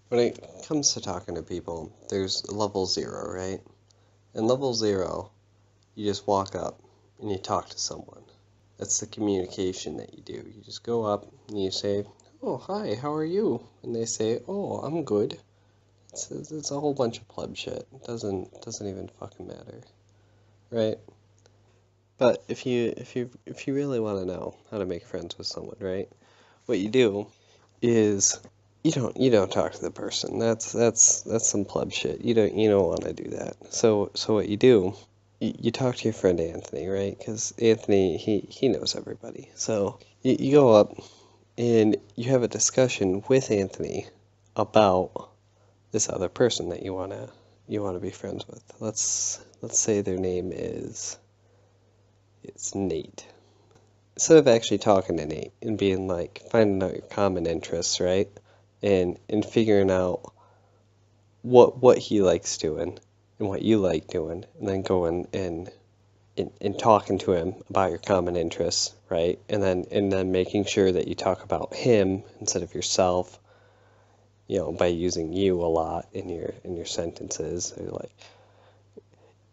When it comes to talking to people, there's level zero, right? And level zero, you just walk up and you talk to someone. That's the communication that you do. You just go up and you say, "Oh, hi, how are you?" And they say, "Oh, I'm good." It's a whole bunch of pleb shit. It doesn't even fucking matter, right? But if you really want to know how to make friends with someone, right? What you do is you don't talk to the person. That's some pleb shit. You don't want to do that. So what you do, you talk to your friend Anthony, right? Because Anthony he knows everybody. So you go up and you have a discussion with Anthony about this other person that you wanna be friends with. Let's say their name is it's Nate. Instead of actually talking to Nate and being like finding out your common interests, right? And figuring out what he likes doing and what you like doing, and then going and talking to him about your common interests, right? And then making sure that you talk about him instead of yourself, by using you a lot in your sentences. Or like,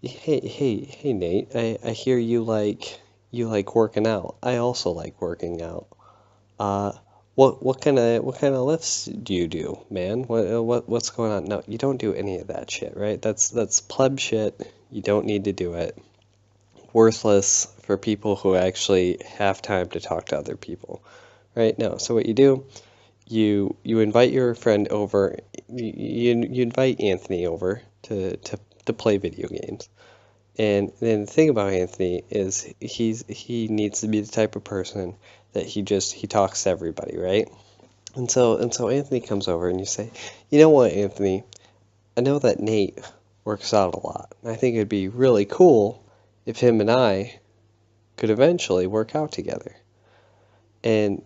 hey Nate, I hear you like working out. I also like working out. Uh, what kind of lifts do you do, man? What's going on? No, you don't do any of that shit, right? That's pleb shit. You don't need to do it. Worthless for people who actually have time to talk to other people, right? No. So what you do, you invite your friend over. You invite Anthony over to play video games. And then the thing about Anthony is he needs to be the type of person that he talks to everybody, right? And so Anthony comes over and you say, "You know what, Anthony? I know that Nate works out a lot. And I think it'd be really cool if him and I could eventually work out together. And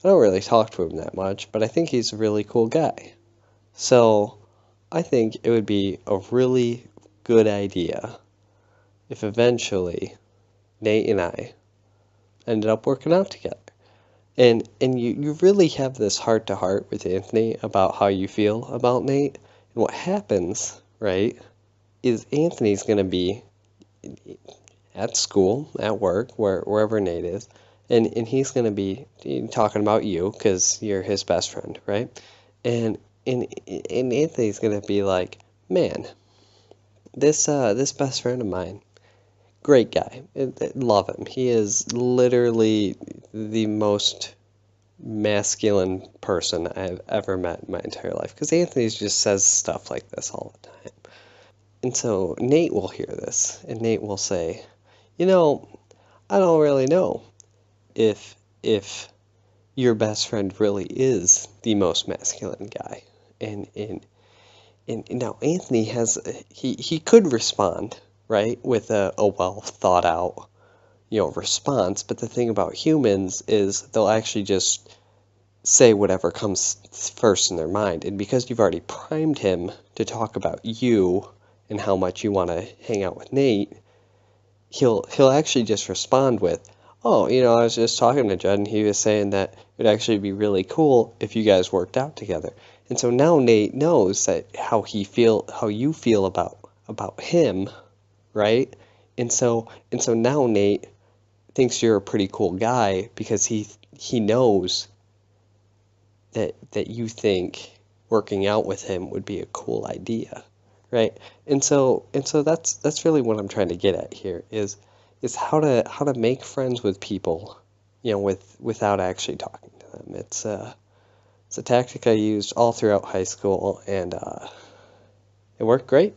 I don't really talk to him that much, but I think he's a really cool guy. So I think it would be a really good idea if eventually Nate and I ended up working out together." And you really have this heart to heart with Anthony about how you feel about Nate. And what happens, right, is Anthony's going to be at school, at work, wherever Nate is, and he's going to be talking about you because you're his best friend, right? And and Anthony's going to be like, "Man, this best friend of mine, great guy. Love him. He is literally the most masculine person I've ever met in my entire life." Because Anthony just says stuff like this all the time. And so Nate will hear this, and Nate will say, "You know, I don't really know if your best friend really is the most masculine guy." And now Anthony he could respond, right, with a well thought out, response. But the thing about humans is they'll actually just say whatever comes first in their mind. And because you've already primed him to talk about you and how much you want to hang out with Nate, he'll actually just respond with, "Oh, I was just talking to Judd and he was saying that it'd actually be really cool if you guys worked out together." And so now Nate knows that how you feel about him, right? And so now Nate thinks you're a pretty cool guy because he knows that you think working out with him would be a cool idea, right? And so that's really what I'm trying to get at here is how to make friends with people, without actually talking to them. It's a tactic I used all throughout high school, and it worked great.